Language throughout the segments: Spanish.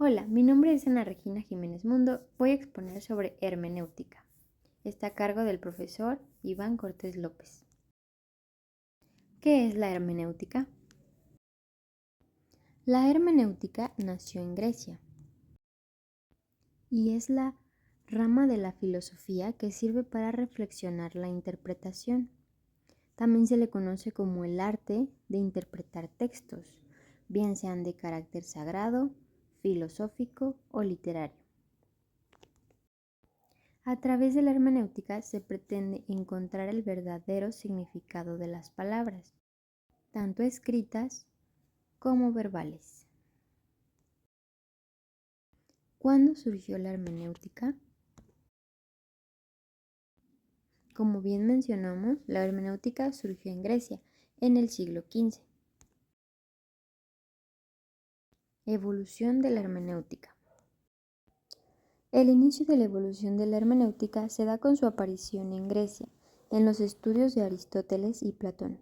Hola, mi nombre es Ana Regina Jiménez Mundo. Voy a exponer sobre hermenéutica. Está a cargo del profesor Iván Cortés López. ¿Qué es la hermenéutica? La hermenéutica nació en Grecia y es la rama de la filosofía que sirve para reflexionar la interpretación. También se le conoce como el arte de interpretar textos, bien sean de carácter sagrado, filosófico o literario. A través de la hermenéutica se pretende encontrar el verdadero significado de las palabras, tanto escritas como verbales. ¿Cuándo surgió la hermenéutica? Como bien mencionamos, la hermenéutica surgió en Grecia en el siglo XV. Evolución de la hermenéutica. El inicio de la evolución de la hermenéutica se da con su aparición en Grecia, en los estudios de Aristóteles y Platón.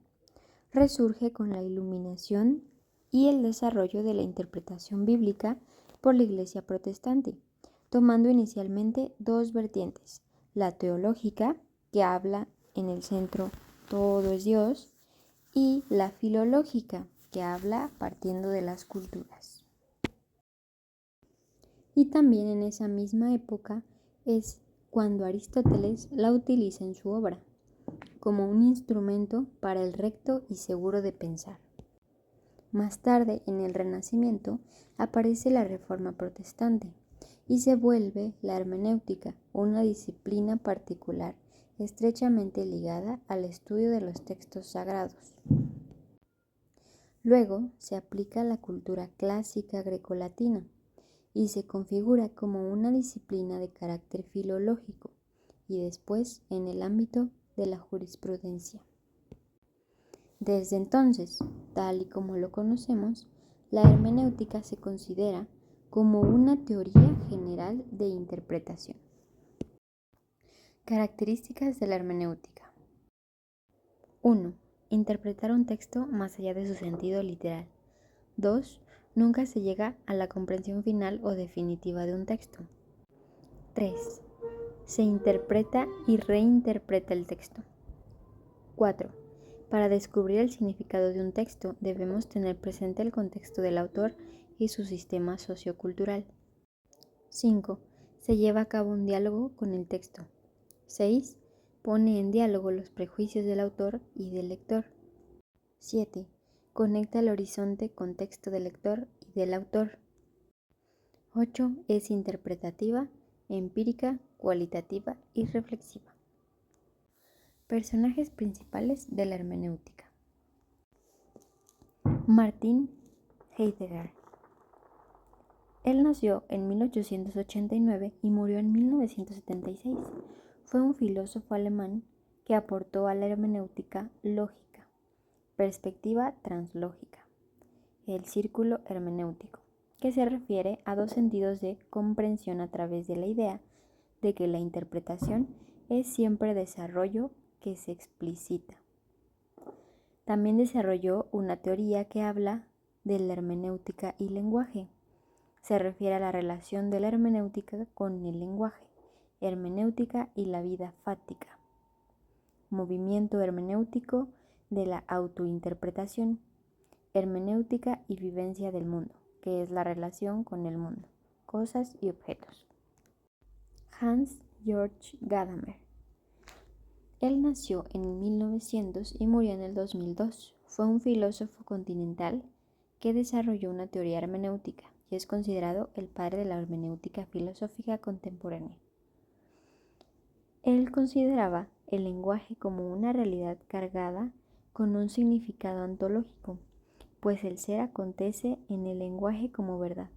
Resurge con la iluminación y el desarrollo de la interpretación bíblica por la Iglesia protestante, tomando inicialmente dos vertientes: la teológica, que habla en el centro todo es Dios, y la filológica, que habla partiendo de las culturas. Y también en esa misma época es cuando Aristóteles la utiliza en su obra, como un instrumento para el recto y seguro de pensar. Más tarde, en el Renacimiento, aparece la Reforma Protestante y se vuelve la hermenéutica, una disciplina particular estrechamente ligada al estudio de los textos sagrados. Luego se aplica a la cultura clásica grecolatina y se configura como una disciplina de carácter filológico y después en el ámbito de la jurisprudencia. Desde entonces, tal y como lo conocemos, la hermenéutica se considera como una teoría general de interpretación. Características de la hermenéutica. 1. Interpretar un texto más allá de su sentido literal. 2. Nunca se llega a la comprensión final o definitiva de un texto. 3. Se interpreta y reinterpreta el texto. 4. Para descubrir el significado de un texto debemos tener presente el contexto del autor y su sistema sociocultural. 5. Se lleva a cabo un diálogo con el texto. 6. Pone en diálogo los prejuicios del autor y del lector. 7. Conecta el horizonte con texto del lector y del autor. 8. Es interpretativa, empírica, cualitativa y reflexiva. Personajes principales de la hermenéutica. Martin Heidegger. Él nació en 1889 y murió en 1976. Fue un filósofo alemán que aportó a la hermenéutica lógica, perspectiva translógica, el círculo hermenéutico, que se refiere a dos sentidos de comprensión a través de la idea de que la interpretación es siempre desarrollo que se explicita. También desarrolló una teoría que habla de la hermenéutica y lenguaje. Se refiere a la relación de la hermenéutica con el lenguaje, hermenéutica y la vida fática. Movimiento hermenéutico de la autointerpretación, hermenéutica y vivencia del mundo, que es la relación con el mundo, cosas y objetos. Hans Georg Gadamer. Él nació en 1900 y murió en el 2002. Fue un filósofo continental que desarrolló una teoría hermenéutica y es considerado el padre de la hermenéutica filosófica contemporánea. Él consideraba el lenguaje como una realidad cargada con un significado ontológico, pues el ser acontece en el lenguaje como verdad,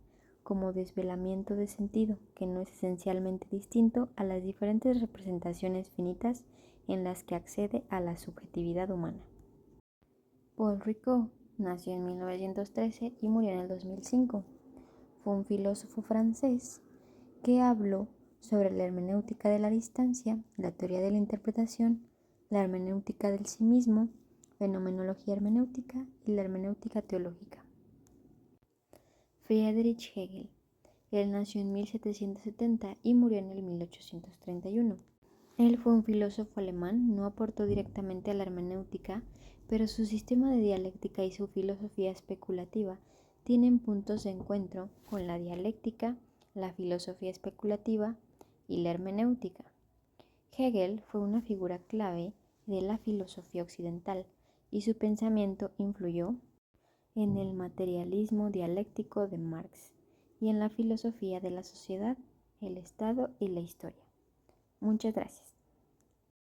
como desvelamiento de sentido, que no es esencialmente distinto a las diferentes representaciones finitas en las que accede a la subjetividad humana. Paul Ricoeur nació en 1913 y murió en el 2005. Fue un filósofo francés que habló sobre la hermenéutica de la distancia, la teoría de la interpretación, la hermenéutica del sí mismo, fenomenología hermenéutica y la hermenéutica teológica. Friedrich Hegel. Él nació en 1770 y murió en el 1831. Él fue un filósofo alemán, no aportó directamente a la hermenéutica, pero su sistema de dialéctica y su filosofía especulativa tienen puntos de encuentro con la dialéctica, la filosofía especulativa y la hermenéutica. Hegel fue una figura clave de la filosofía occidental y su pensamiento influyó en el materialismo dialéctico de Marx y en la filosofía de la sociedad, el Estado y la historia. Muchas gracias.